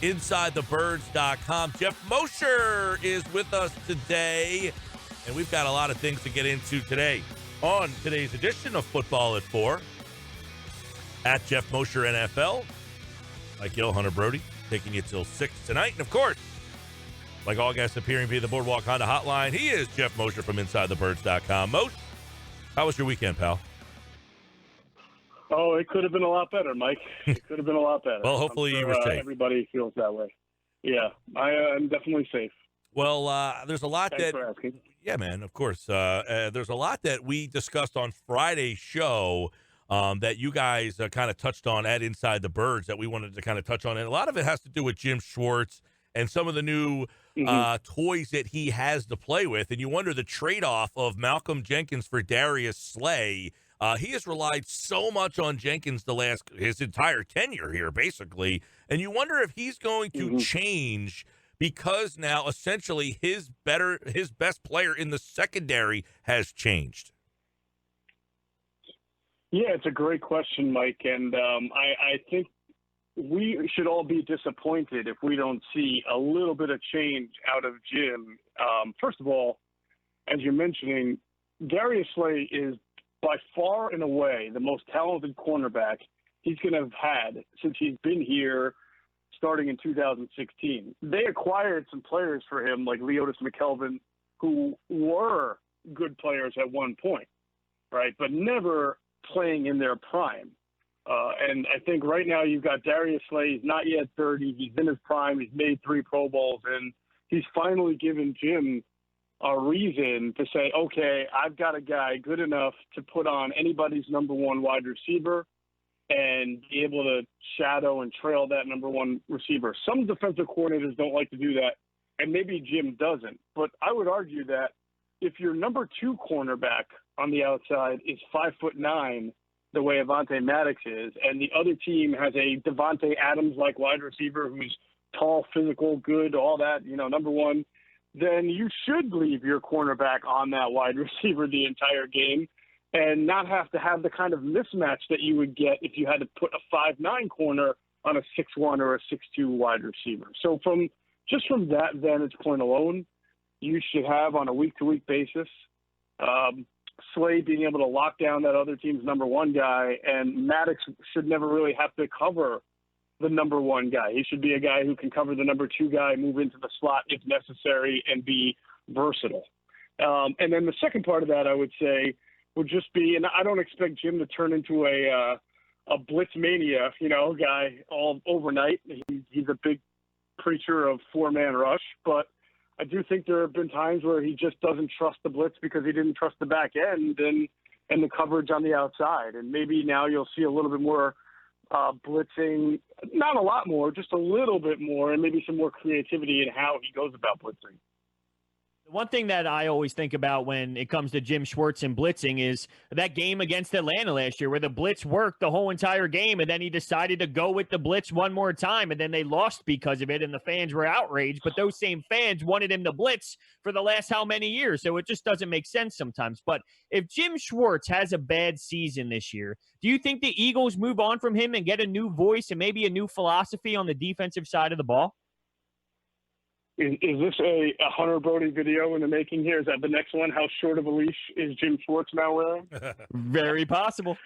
InsideTheBirds.com. Geoff Mosher is with us today, and we've got a lot of things to get into today on today's edition of Football at 4. At Geoff Mosher NFL, like Hunter Brody, taking you till 6 tonight. And, of course, like all guests appearing via the Boardwalk Honda hotline, he is Geoff Mosher from InsideTheBirds.com. Mosh, how was your weekend, pal? Oh, it could have been a lot better, Mike. It could have been a lot better. Well, hopefully you were safe. Everybody feels that way. Yeah, I'm definitely safe. Well, there's a lot Thanks for asking. Yeah, man, of course. There's a lot that we discussed on Friday's show that you guys kind of touched on at Inside the Birds that we wanted to kind of touch on. And a lot of it has to do with Jim Schwartz and some of the new toys that he has to play with. And you wonder the trade-off of Malcolm Jenkins for Darius Slay. He has relied so much on Jenkins his entire tenure here, basically. And you wonder if he's going to change because now essentially his best player in the secondary has changed. Yeah, it's a great question, Mike. And I think we should all be disappointed if we don't see a little bit of change out of Jim. First of all, as you're mentioning, Darius Slay is by far and away the most talented cornerback he's going to have had since he's been here starting in 2016. They acquired some players for him like Leotis McKelvin who were good players at one point, right, but never playing in their prime. And I think right now you've got Darius Slay. He's not yet 30. He's in his prime. He's made 3 Pro Bowls, and he's finally given Jim a reason to say, okay, I've got a guy good enough to put on anybody's number one wide receiver and be able to shadow and trail that number one receiver. Some defensive coordinators don't like to do that, and maybe Jim doesn't. But I would argue that if your number 2 cornerback on the outside is 5'9", the way Avonte Maddox is, and the other team has a Devontae Adams-like wide receiver who's tall, physical, good, all that, number one, then you should leave your cornerback on that wide receiver the entire game and not have to have the kind of mismatch that you would get if you had to put a 5'9" corner on a 6'1" or a 6'2" wide receiver. So from that vantage point alone, you should have on a week-to-week basis Slay being able to lock down that other team's number one guy, and Maddox should never really have to cover the number one guy. He should be a guy who can cover the number 2 guy, move into the slot if necessary, and be versatile. And then the second part of that, I would say, would just be, and I don't expect Jim to turn into a blitz mania, guy all overnight. He's a big preacher of 4-man rush, but I do think there have been times where he just doesn't trust the blitz because he didn't trust the back end and the coverage on the outside. And maybe now you'll see a little bit more blitzing, not a lot more, just a little bit more, and maybe some more creativity in how he goes about blitzing. The one thing that I always think about when it comes to Jim Schwartz and blitzing is that game against Atlanta last year where the blitz worked the whole entire game, and then he decided to go with the blitz one more time, and then they lost because of it, and the fans were outraged. But those same fans wanted him to blitz for the last how many years? So it just doesn't make sense sometimes. But if Jim Schwartz has a bad season this year, do you think the Eagles move on from him and get a new voice and maybe a new philosophy on the defensive side of the ball? Is this a Hunter Brody video in the making here? Is that the next one? How short of a leash is Jim Schwartz now wearing? Very possible.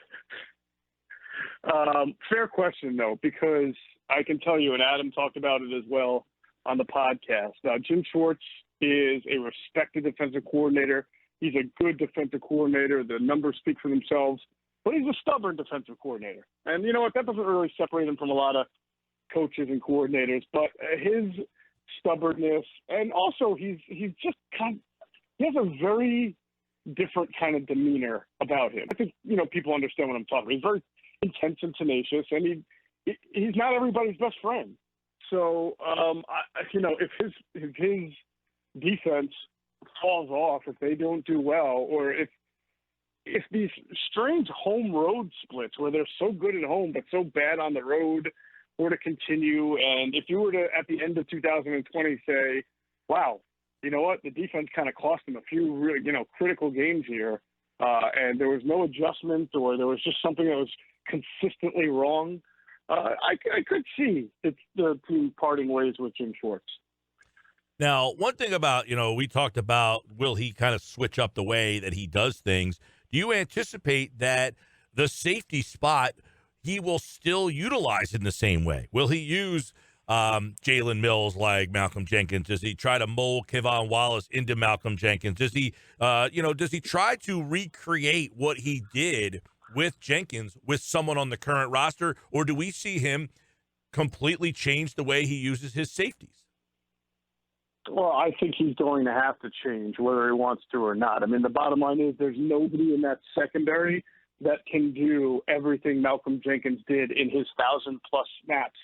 Fair question, though, because I can tell you, and Adam talked about it as well on the podcast. Jim Schwartz is a respected defensive coordinator. He's a good defensive coordinator. The numbers speak for themselves. But he's a stubborn defensive coordinator. And you know what? That doesn't really separate him from a lot of coaches and coordinators. But his stubbornness, and also he's just he has a very different kind of demeanor about him. I think people understand what I'm talking about. He's very intense and tenacious, and he's not everybody's best friend. So if his defense falls off, if they don't do well, or if these strange home road splits where they're so good at home but so bad on the road were to continue, and if you were to, at the end of 2020, say, wow, you know what, the defense kind of cost them a few really, critical games here, and there was no adjustment, or there was just something that was consistently wrong, I could see the team parting ways with Jim Schwartz. Now, one thing about, we talked about, will he kind of switch up the way that he does things? Do you anticipate that the safety spot he will still utilize in the same way? Will he use Jalen Mills like Malcolm Jenkins? Does he try to mold Kevon Wallace into Malcolm Jenkins? Does he, does he try to recreate what he did with Jenkins with someone on the current roster, or do we see him completely change the way he uses his safeties? Well, I think he's going to have to change whether he wants to or not. I mean, the bottom line is there's nobody in that secondary that can do everything Malcolm Jenkins did in his 1,000-plus snaps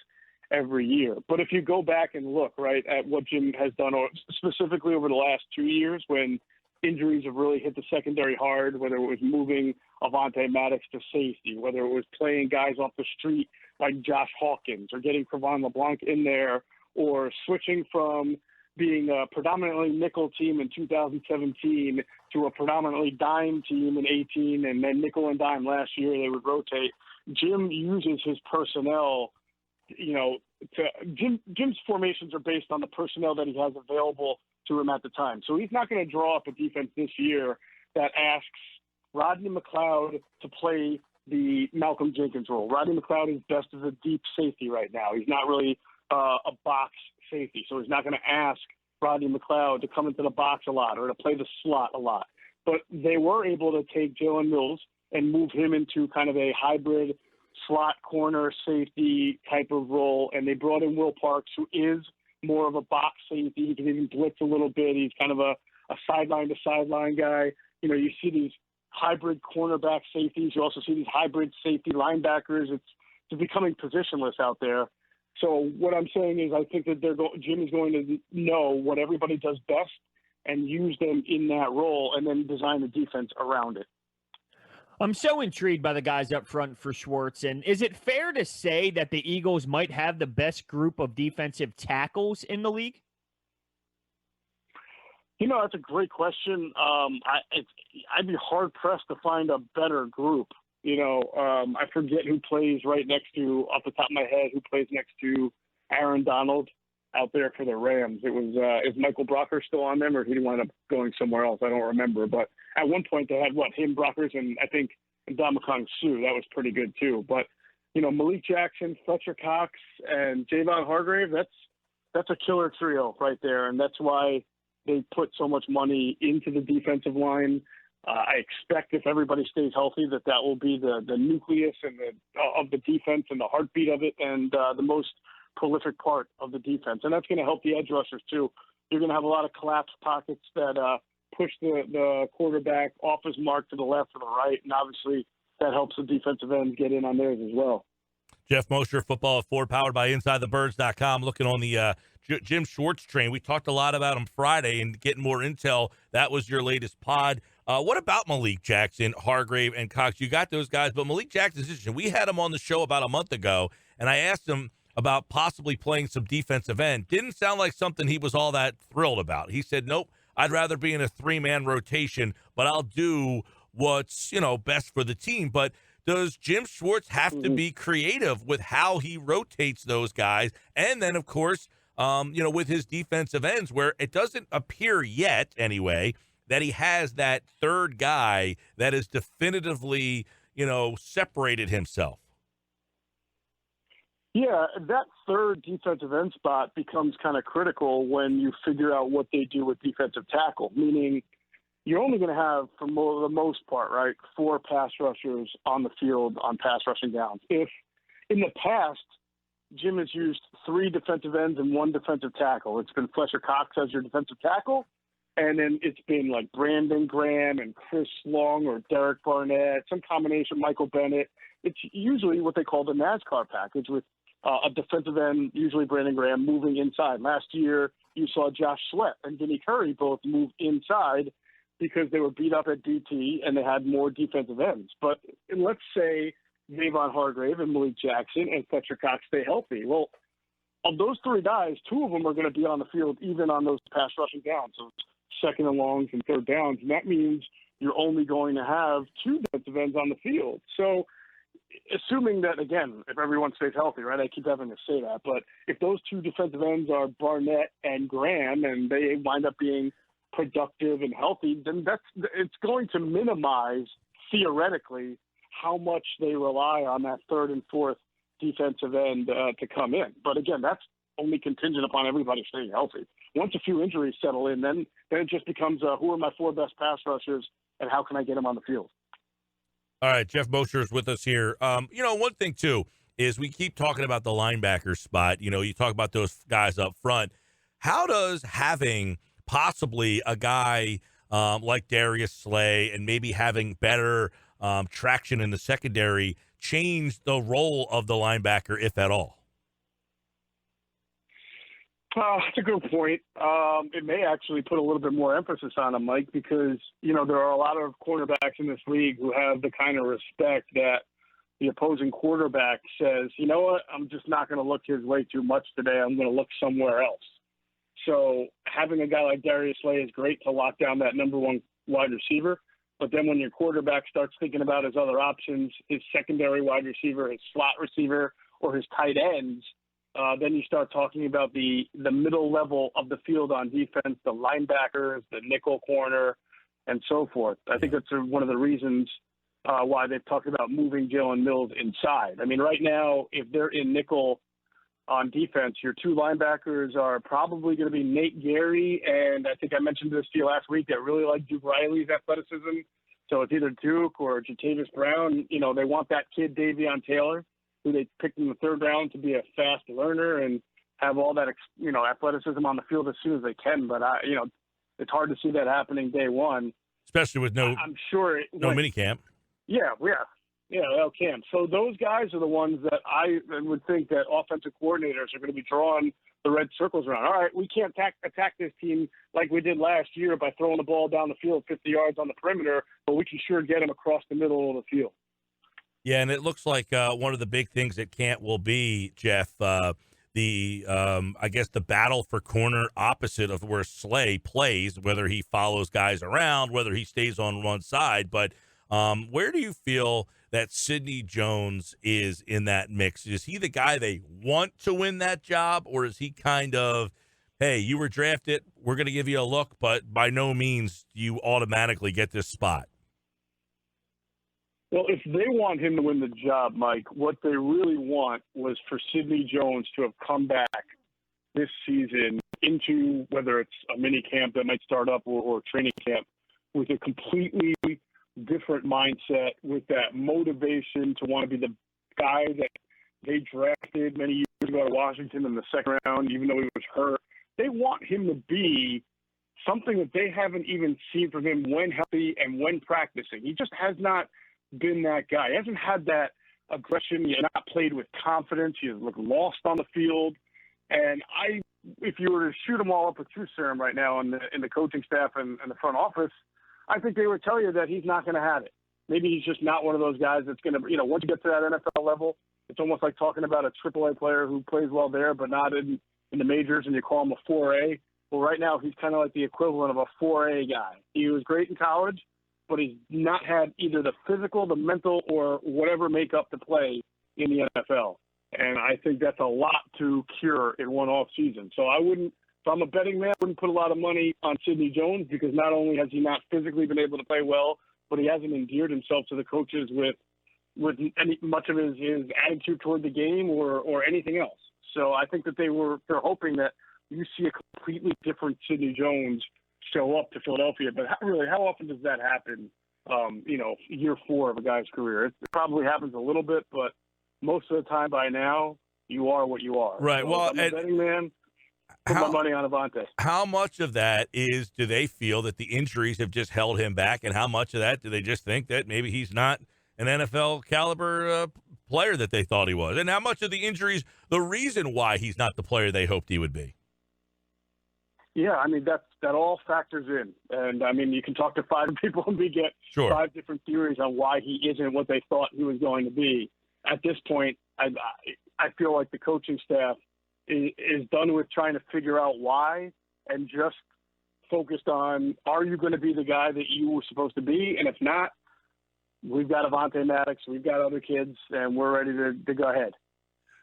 every year. But if you go back and look, right, at what Jim has done specifically over the last 2 years when injuries have really hit the secondary hard, whether it was moving Avonte Maddox to safety, whether it was playing guys off the street like Josh Hawkins or getting Cre'Von LeBlanc in there, or switching from being a predominantly nickel team in 2017 to a predominantly dime team in 18, and then nickel and dime last year, they would rotate. Jim uses his personnel, Jim's formations are based on the personnel that he has available to him at the time. So he's not going to draw up a defense this year that asks Rodney McLeod to play the Malcolm Jenkins role. Rodney McLeod is best as a deep safety right now. He's not really a box safety, so he's not going to ask Rodney McLeod to come into the box a lot or to play the slot a lot. But they were able to take Jalen Mills and move him into kind of a hybrid slot corner safety type of role, and they brought in Will Parks, who is more of a box safety. He can even blitz a little bit. He's kind of a sideline-to-sideline guy. You see these hybrid cornerback safeties. You also see these hybrid safety linebackers. It's becoming positionless out there. So what I'm saying is I think that Jim is going to know what everybody does best and use them in that role and then design the defense around it. I'm so intrigued by the guys up front for Schwartz. And is it fair to say that the Eagles might have the best group of defensive tackles in the league? That's a great question. I'd be hard-pressed to find a better group. I forget who plays right next to, off the top of my head, who plays next to Aaron Donald out there for the Rams. It was, is Michael Brocker still on them, or he wound up going somewhere else? I don't remember. But at one point they had, him, Brockers, and I think Ndamukong Suh. That was pretty good too. But, Malik Jackson, Fletcher Cox, and Javon Hargrave, that's a killer trio right there. And that's why they put so much money into the defensive line. I expect if everybody stays healthy that will be the nucleus and of the defense and the heartbeat of it, and the most prolific part of the defense. And that's going to help the edge rushers too. You're going to have a lot of collapsed pockets that push the quarterback off his mark to the left or the right, and obviously that helps the defensive ends get in on theirs as well. Geoff Mosher, Football at 4, powered by InsideTheBirds.com, looking on the Jim Schwartz train. We talked a lot about him Friday and getting more intel. That was your latest pod. What about Malik Jackson, Hargrave, and Cox? You got those guys, but Malik Jackson's interesting. We had him on the show about a month ago, and I asked him about possibly playing some defensive end. Didn't sound like something he was all that thrilled about. He said, nope, I'd rather be in a 3-man rotation, but I'll do what's, best for the team. But does Jim Schwartz have to be creative with how he rotates those guys? And then, of course, with his defensive ends, where it doesn't appear yet, anyway, that he has that third guy that has definitively, separated himself. Yeah, that third defensive end spot becomes kind of critical when you figure out what they do with defensive tackle, meaning you're only going to have, for the most part, right, 4 pass rushers on the field on pass rushing downs. If in the past, Jim has used 3 defensive ends and 1 defensive tackle, it's been Fletcher Cox as your defensive tackle, and then it's been like Brandon Graham and Chris Long or Derek Barnett, some combination, Michael Bennett. It's usually what they call the NASCAR package with a defensive end, usually Brandon Graham, moving inside. Last year, you saw Josh Sweat and Vinny Curry both move inside because they were beat up at DT and they had more defensive ends. But let's say Javon Hargrave and Malik Jackson and Fletcher Cox stay healthy. Well, of those 3 guys, 2 of them are going to be on the field even on those pass rushing downs. So second and longs and third downs, and that means you're only going to have 2 defensive ends on the field. So assuming that, again, if everyone stays healthy, right? I keep having to say that. But if those two defensive ends are Barnett and Graham and they wind up being productive and healthy, then it's going to minimize, theoretically, how much they rely on that third and fourth defensive end to come in. But, again, that's only contingent upon everybody staying healthy. Once a few injuries settle in, then it just becomes who are my four best pass rushers and how can I get them on the field? All right, Geoff Mosher is with us here. One thing, too, is we keep talking about the linebacker spot. You talk about those guys up front. How does having possibly a guy like Darius Slay and maybe having better traction in the secondary change the role of the linebacker, if at all? That's a good point. It may actually put a little bit more emphasis on him, Mike, because, there are a lot of quarterbacks in this league who have the kind of respect that the opposing quarterback says, you know what, I'm just not going to look his way too much today. I'm going to look somewhere else. So having a guy like Darius Slay is great to lock down that number one wide receiver. But then when your quarterback starts thinking about his other options, his secondary wide receiver, his slot receiver, or his tight ends, then you start talking about the middle level of the field on defense, the linebackers, the nickel corner, and so forth. I think that's one of the reasons why they've talked about moving Jalen Mills inside. I mean, right now, if they're in nickel on defense, your two linebackers are probably going to be Nate Gary, and I think I mentioned this to you last week, that really like Duke Riley's athleticism. So it's either Duke or Jatavis Brown. They want that kid Davion Taylor, who they picked in the third round to be a fast learner and have all that, athleticism on the field as soon as they can. But, it's hard to see that happening day one. Especially with no minicamp. Yeah, no camp. So those guys are the ones that I would think that offensive coordinators are going to be drawing the red circles around. All right, we can't attack this team like we did last year by throwing the ball down the field 50 yards on the perimeter, but we can sure get them across the middle of the field. Yeah, and it looks like one of the big things at camp will be, Geoff, I guess the battle for corner opposite of where Slay plays, whether he follows guys around, whether he stays on one side. But where do you feel that Sidney Jones is in that mix? Is he the guy they want to win that job, or is he kind of, hey, you were drafted, we're going to give you a look, but by no means do you automatically get this spot? Well, if they want him to win the job, Mike, what they really want was for Sidney Jones to have come back this season into, whether it's a mini camp that might start up or training camp, with a completely different mindset, with that motivation to want to be the guy that they drafted many years ago at Washington in the second round, even though he was hurt. They want him to be something that they haven't even seen from him when healthy and when practicing. He just has not been that guy. He hasn't had that aggression. He has not played with confidence. He has looked lost on the field. And if you were to shoot them all up with truth serum right now in the coaching staff and the front office, I think they would tell you that he's not going to have it. Maybe he's just not one of those guys that's going to, once you get to that NFL level, it's almost like talking about a AAA player who plays well there but not in the majors, and you call him a 4A. Well, right now he's kind of like the equivalent of a 4A guy. He was great in college, but he's not had either the physical, the mental, or whatever makeup to play in the NFL. And I think that's a lot to cure in one off season. So if I'm a betting man, I wouldn't put a lot of money on Sidney Jones, because not only has he not physically been able to play well, but he hasn't endeared himself to the coaches with much of his attitude toward the game or anything else. So I think that they're hoping that you see a completely different Sidney Jones show up to Philadelphia. But really, how often does that happen? Year 4 of a guy's career. It probably happens a little bit, but most of the time by now, you are what you are. Right. So well, I'm a betting man. Put my money on Avante. How much of that do they feel that the injuries have just held him back, and how much of that do they just think that maybe he's not an NFL caliber player that they thought he was? And how much of the injuries, the reason why he's not the player they hoped he would be? Yeah, I mean, that all factors in. And, I mean, you can talk to 5 people and we get 5 different theories on why he isn't what they thought he was going to be. At this point, I feel like the coaching staff is done with trying to figure out why and just focused on, are you going to be the guy that you were supposed to be? And if not, we've got Avonte Maddox, we've got other kids, and we're ready to go ahead.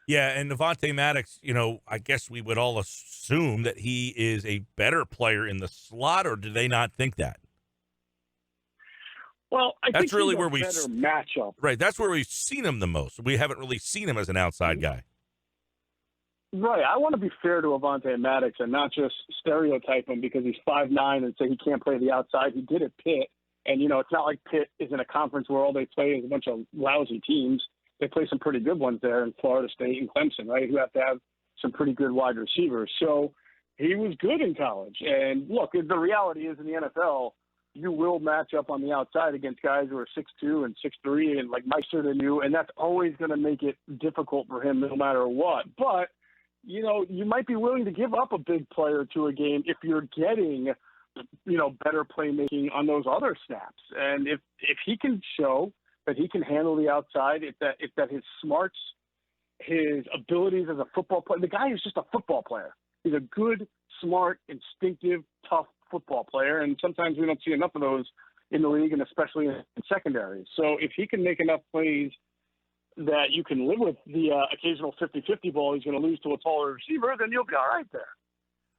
Yeah, and Avonte Maddox, I guess we would all assume that he is a better player in the slot, or do they not think that? Well, I that's think really he's where a we better matchup. Right, that's where we've seen him the most. We haven't really seen him as an outside guy. Right. I want to be fair to Avonte Maddox and not just stereotype him because he's 5'9" and say he can't play the outside. He did at Pitt, and it's not like Pitt is in a conference where all they play is a bunch of lousy teams. They play some pretty good ones there in Florida State and Clemson, right, who have to have some pretty good wide receivers. So he was good in college. And, look, the reality is in the NFL, you will match up on the outside against guys who are 6'2" and 6'3" and like nicer than you, and that's always going to make it difficult for him no matter what. But, you might be willing to give up a big player to a game if you're getting, better playmaking on those other snaps. And if he can show that he can handle the outside, if that his smarts, his abilities as a football player. The guy is just a football player. He's a good, smart, instinctive, tough football player, and sometimes we don't see enough of those in the league, and especially in secondary. So if he can make enough plays that you can live with the occasional 50-50 ball he's going to lose to a taller receiver, then you'll be all right there.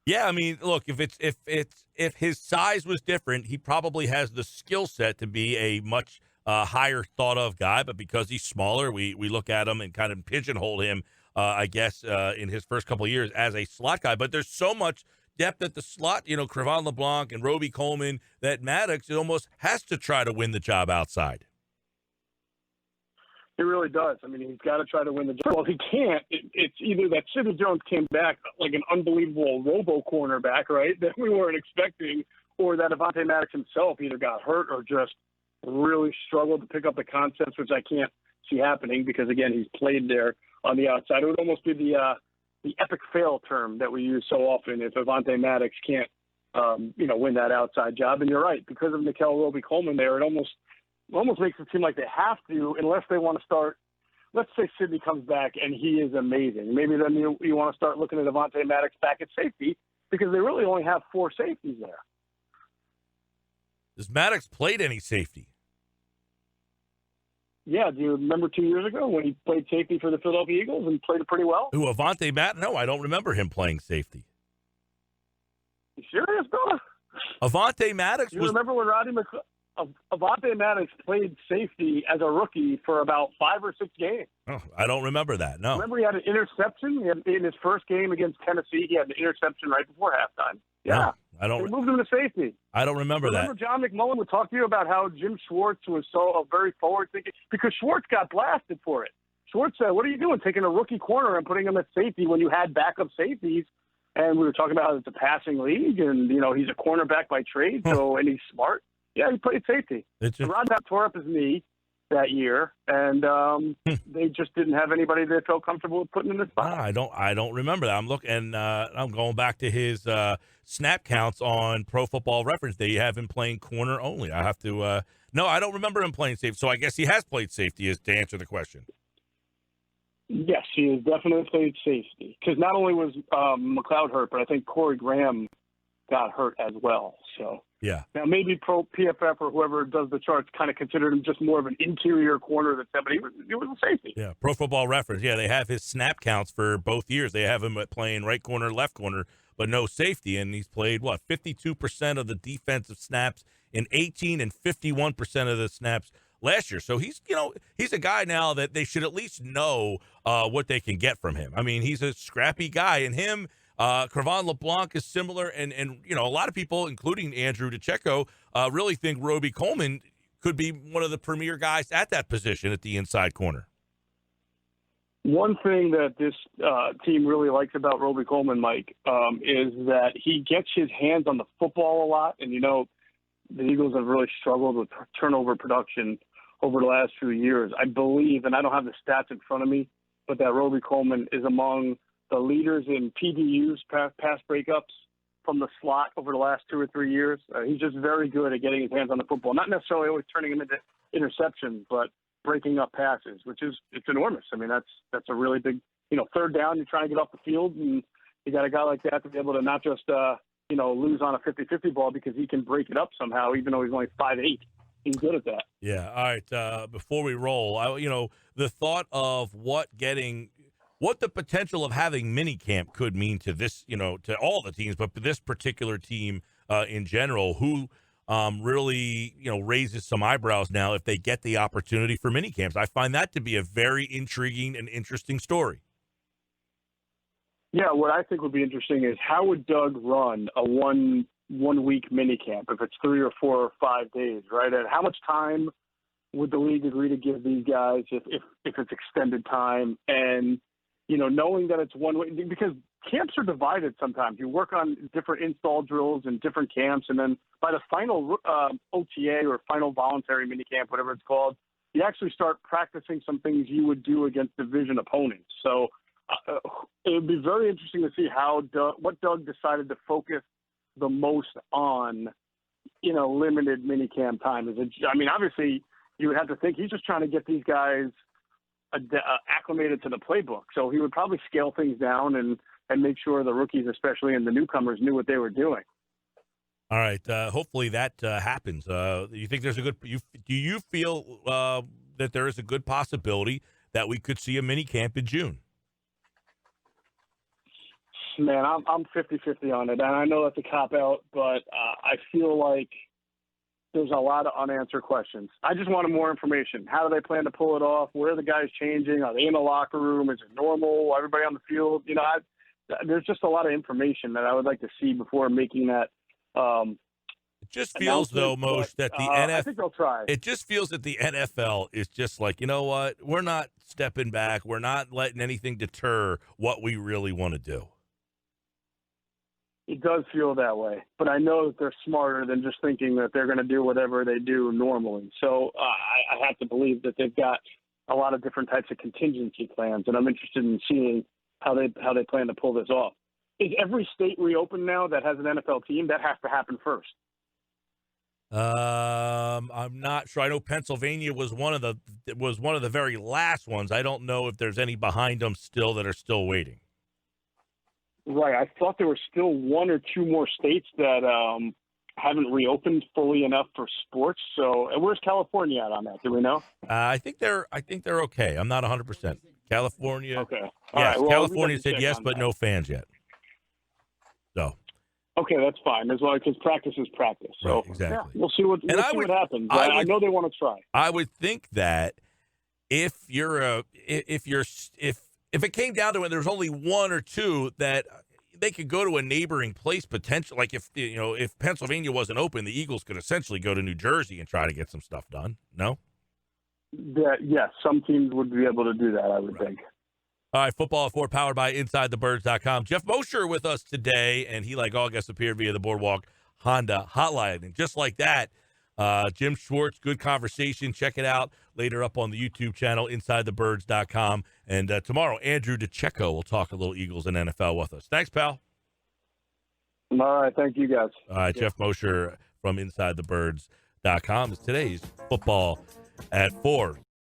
Yeah, I mean, look, if his size was different, he probably has the skill set to be a much higher thought of guy, but because he's smaller, we look at him and kind of pigeonhole him, I guess, in his first couple of years as a slot guy. But there's so much depth at the slot, Cre'Von LeBlanc and Roby Coleman, that Maddox almost has to try to win the job outside. He really does. I mean, he's got to try to win the job. Well, he can't. It's either that Sidney Jones came back like an unbelievable robo cornerback, right, that we weren't expecting, or that Avonte Maddox himself either got hurt or just really struggled to pick up the concepts, which I can't see happening because, again, he's played there on the outside. It would almost be the epic fail term that we use so often if Avonte Maddox can't, win that outside job. And you're right, because of Nickel Roby-Coleman there, it almost makes it seem like they have to, unless they want to start. Let's say Sidney comes back and he is amazing. Maybe then you want to start looking at Avonte Maddox back at safety because they really only have 4 safeties there. Has Maddox played any safety? Yeah, do you remember 2 years ago when he played safety for the Philadelphia Eagles and played it pretty well? Who, Avonte Maddox? No, I don't remember him playing safety. You serious, brother? Avonte Maddox You remember when Avonte Maddox played safety as a rookie for about 5 or 6 games? Oh, I don't remember that, no. Remember he had an interception? In his first game against Tennessee, he had an interception right before halftime. Yeah. No, I don't. They moved him to safety. I don't remember that. Remember John McMullen would talk to you about how Jim Schwartz was so very forward-thinking because Schwartz got blasted for it. Schwartz said, what are you doing, taking a rookie corner and putting him at safety when you had backup safeties? And we were talking about how it's a passing league, and, he's a cornerback by trade, and he's smart. Yeah, he played safety. Rod tore up his knee that year, and they just didn't have anybody they felt comfortable with putting in the spot. I don't remember that. I'm looking, I'm going back to his snap counts on Pro Football Reference. They have him playing corner only. I have to. No, I don't remember him playing safety. So I guess he has played safety, is to answer the question. Yes, he has definitely played safety because not only was McLeod hurt, but I think Corey Graham got hurt as well. So. Yeah. Now, maybe Pro PFF or whoever does the charts kind of considered him just more of an interior corner than somebody. He was a safety. Yeah, Pro Football Reference. Yeah, they have his snap counts for both years. They have him playing right corner, left corner, but no safety. And he's played, 52% of the defensive snaps in 18 and 51% of the snaps last year. So he's a guy now that they should at least know what they can get from him. I mean, he's a scrappy guy, and him – Cre'Von LeBlanc is similar, and a lot of people, including Andrew DeCecco, really think Roby Coleman could be one of the premier guys at that position at the inside corner. One thing that this team really likes about Roby Coleman, Mike, is that he gets his hands on the football a lot, and the Eagles have really struggled with turnover production over the last few years. I believe, and I don't have the stats in front of me, but that Roby Coleman is among the leaders in PBUs, pass breakups, from the slot over the last 2 or 3 years. He's just very good at getting his hands on the football, not necessarily always turning them into interceptions, but breaking up passes, it's enormous. I mean, that's a really big, third down, you're trying to get off the field, and you got a guy like that to be able to not just, lose on a 50-50 ball because he can break it up somehow, even though he's only 5'8". He's good at that. Yeah. All right. Before we roll, the thought of what the potential of having minicamp could mean to this, to all the teams, but this particular team in general, who really, raises some eyebrows now if they get the opportunity for minicamps. I find that to be a very intriguing and interesting story. Yeah, what I think would be interesting is how would Doug run a one week minicamp if it's 3 or 4 or 5 days, right? And how much time would the league agree to give these guys if it's extended time? And knowing that it's 1 week, because camps are divided sometimes. You work on different install drills in different camps, and then by the final OTA or final voluntary minicamp, whatever it's called, you actually start practicing some things you would do against division opponents. So it would be very interesting to see what Doug decided to focus the most on, limited minicamp time. Obviously, you would have to think he's just trying to get these guys acclimated to the playbook. So he would probably scale things down and make sure the rookies, especially, and the newcomers knew what they were doing. All right. Hopefully that happens. You think there's do you feel that there is a good possibility that we could see a mini camp in June? Man, I'm 50-50 on it. And I know that's a cop-out, but I feel like there's a lot of unanswered questions. I just wanted more information. How do they plan to pull it off? Where are the guys changing? Are they in the locker room? Is it normal? Everybody on the field? There's just a lot of information that I would like to see before making that. It just feels, though, Moshe, that the NFL. I think they'll try. It just feels that the NFL is just like, you know what? We're not stepping back. We're not letting anything deter what we really want to do. It does feel that way, but I know that they're smarter than just thinking that they're going to do whatever they do normally. So I have to believe that they've got a lot of different types of contingency plans, and I'm interested in seeing how they plan to pull this off. Is every state reopened now that has an NFL team? That has to happen first. I'm not sure. I know Pennsylvania was one of the very last ones. I don't know if there's any behind them still that are still waiting. Right. I thought there were still 1 or 2 more states that haven't reopened fully enough for sports. So, and where's California at on that? Do we know? I think they're okay. I'm not 100%. California. Okay. Yes, right. Well, California said yes, but that. No fans yet. So. Okay, that's fine as well because practice is practice. So right, exactly. Yeah, we'll see what happens. I know they want to try. I would think that if it came down to it, there's only 1 or 2 that they could go to a neighboring place potentially. Like if Pennsylvania wasn't open, the Eagles could essentially go to New Jersey and try to get some stuff done. No? Yes, some teams would be able to do that, I would think. All right, Football at 4, powered by InsideTheBirds.com. Geoff Mosher with us today, and he, like all guests, appeared via the Boardwalk Honda hotline. And just like that, Jim Schwartz, good conversation. Check it out later up on the YouTube channel, InsideTheBirds.com. And tomorrow, Andrew DeCecco will talk a little Eagles and NFL with us. Thanks, pal. All right, thank you, guys. All right, Geoff Mosher from InsideTheBirds.com is today's Football at 4.